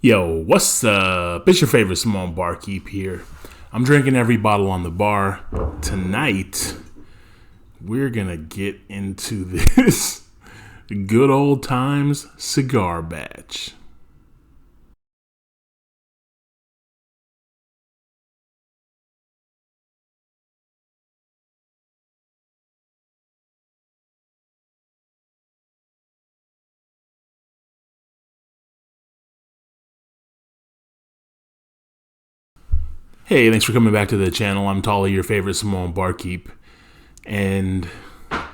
Yo, what's up? It's your favorite Samoan Barkeep here. I'm drinking every bottle on the bar. Tonight, we're gonna get into this Good Old Times Cigar Batch. Hey, thanks for coming back to the channel. I'm Tolly, your favorite Samoan Barkeep. And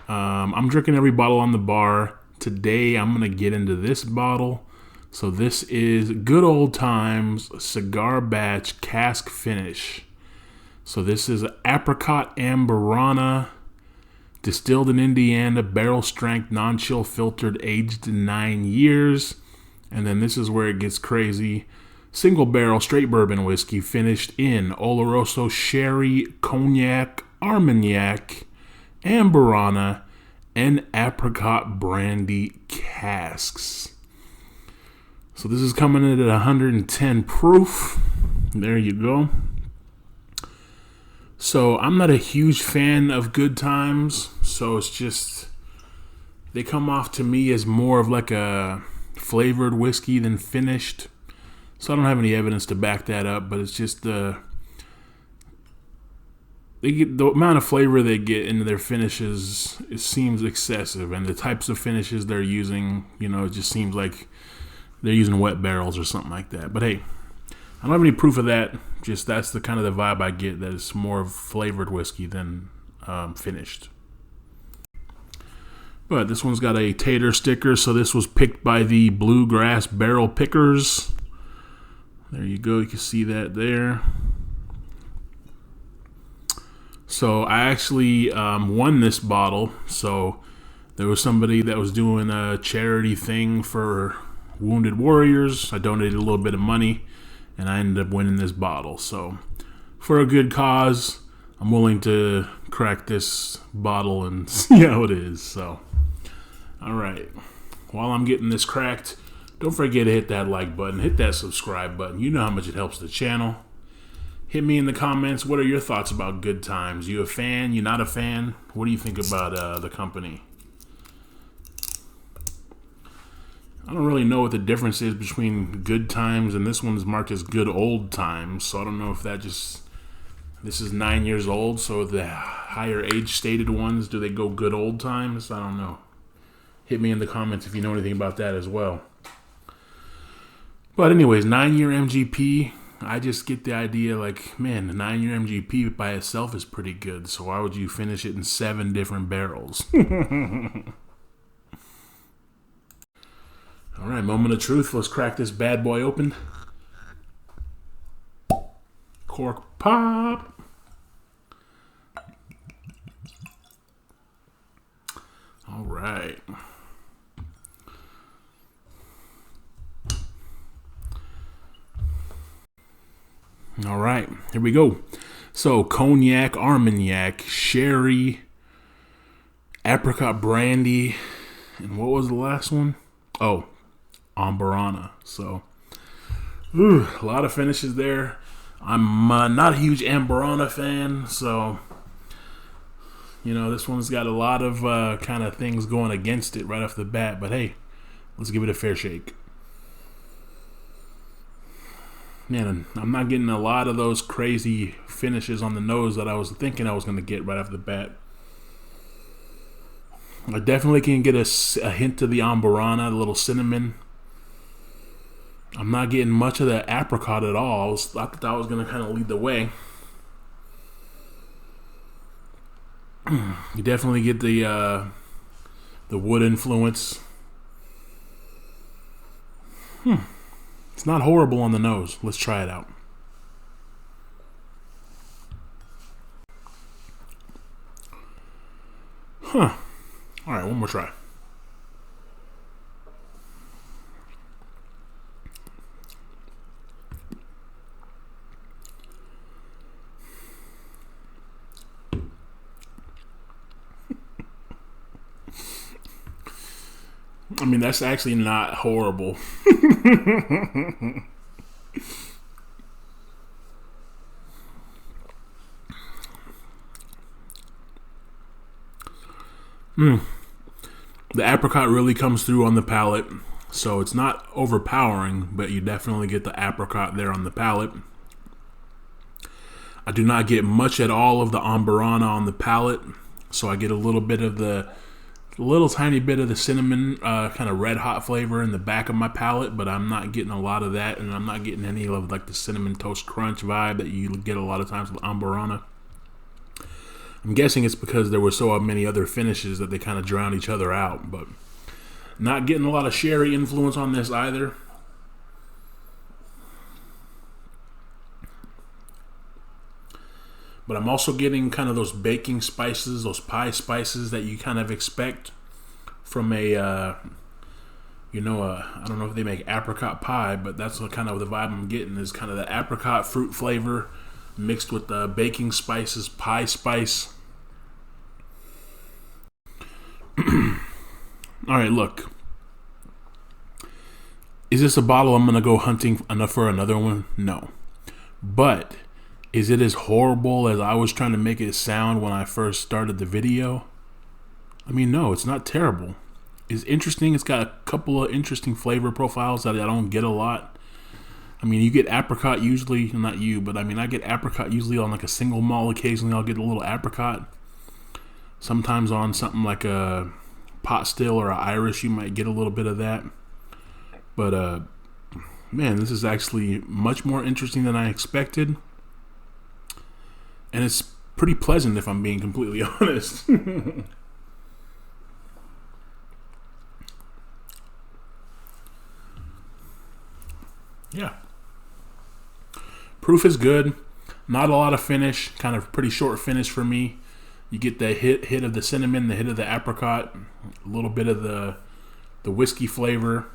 I'm drinking every bottle on the bar. Today, I'm going to get into this bottle. So this is Good Old Times Cigar Batch Cask Finish. So this is Apricot Amburana, distilled in Indiana, barrel strength, non-chill filtered, aged 9 years. And then this is where it gets crazy. Single barrel straight bourbon whiskey finished in Oloroso Sherry, Cognac, Armagnac, Amburana, and Apricot Brandy casks. So this is coming in at 110 proof. There you go. So I'm not a huge fan of Good Times. So it's just, they come off to me as more of like a flavored whiskey than finished. So I don't have any evidence to back that up, but it's just the amount of flavor they get into their finishes. It seems excessive, and the types of finishes they're using, it just seems like they're using wet barrels or something like that. But hey, I don't have any proof of that. Just that's the kind of the vibe I get, that it's more flavored whiskey than finished. But this one's got a tater sticker, so this was picked by the Bluegrass Barrel Pickers. There you go. You can see that there. So I actually won this bottle. So there was somebody that was doing a charity thing for wounded warriors. I donated a little bit of money, and I ended up winning this bottle. So for a good cause, I'm willing to crack this bottle and see how it is. So, all right. While I'm getting this cracked, don't forget to hit that like button, hit that subscribe button. You know how much it helps the channel. Hit me in the comments. What are your thoughts about Good Times? You a fan? You not a fan? What do you think about the company? I don't really know what the difference is between Good Times and this one is marked as Good Old Times. So I don't know if that just, this is 9 years old. So the higher age stated ones, do they go Good Old Times? I don't know. Hit me in the comments if you know anything about that as well. But anyways, 9-year MGP, I just get the idea like, man, the 9-year MGP by itself is pretty good. So why would you finish it in 7 different barrels? All right, moment of truth. Let's crack this bad boy open. Cork pop. All right. All right, here we go. So, Cognac, Armagnac, Sherry, Apricot Brandy, and what was the last one? Oh, Amburana. So, a lot of finishes there. I'm not a huge Amburana fan, so, this one's got a lot of kind of things going against it right off the bat. But hey, let's give it a fair shake. Man, I'm not getting a lot of those crazy finishes on the nose that I was thinking I was going to get right off the bat. I definitely can get a hint of the Amburana, a little cinnamon. I'm not getting much of the apricot at all. I thought I was going to kind of lead the way. You definitely get the wood influence. It's not horrible on the nose. Let's try it out. All right, one more try. I mean, that's actually not horrible. The apricot really comes through on the palate, so it's not overpowering, but you definitely get the apricot there on the palate. I do not get much at all of the Amburana on the palate, so I get a little tiny bit of the cinnamon kind of red hot flavor in the back of my palate, but I'm not getting a lot of that, and I'm not getting any of like the cinnamon toast crunch vibe that you get a lot of times with Amburana. I'm guessing it's because there were so many other finishes that they kind of drown each other out, but not getting a lot of sherry influence on this either. But I'm also getting kind of those baking spices, those pie spices that you kind of expect from a, I don't know if they make apricot pie, but that's what kind of the vibe I'm getting is kind of the apricot fruit flavor mixed with the baking spices, pie spice. All right, look. Is this a bottle I'm going to go hunting for another one? No. But is it as horrible as I was trying to make it sound when I first started the video? I mean, no, it's not terrible. It's interesting. It's got a couple of interesting flavor profiles that I don't get a lot. I mean, you get apricot usually, not you, but I mean, I get apricot usually on like a single malt. Occasionally I'll get a little apricot. Sometimes on something like a pot still or an Irish, you might get a little bit of that. But, man, this is actually much more interesting than I expected. And it's pretty pleasant if I'm being completely honest. Yeah. Proof is good. Not a lot of finish. Kind of pretty short finish for me. You get the hit of the cinnamon, the hit of the apricot, a little bit of the whiskey flavor,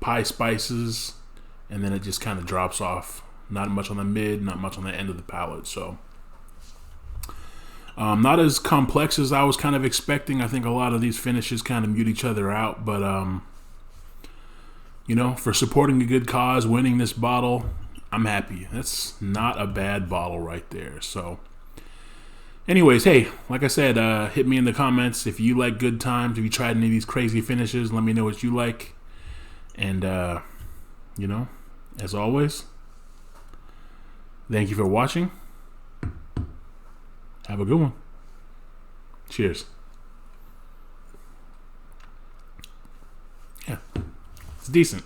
pie spices, and then it just kind of drops off. Not much on the mid, not much on the end of the palate. So, not as complex as I was kind of expecting. I think a lot of these finishes kind of mute each other out, but for supporting a good cause, winning this bottle, I'm happy. That's not a bad bottle right there. So, anyways, hey, like I said, hit me in the comments if you like Good Times. If you tried any of these crazy finishes, let me know what you like. And, as always, thank you for watching. Have a good one. Cheers. Yeah, it's decent.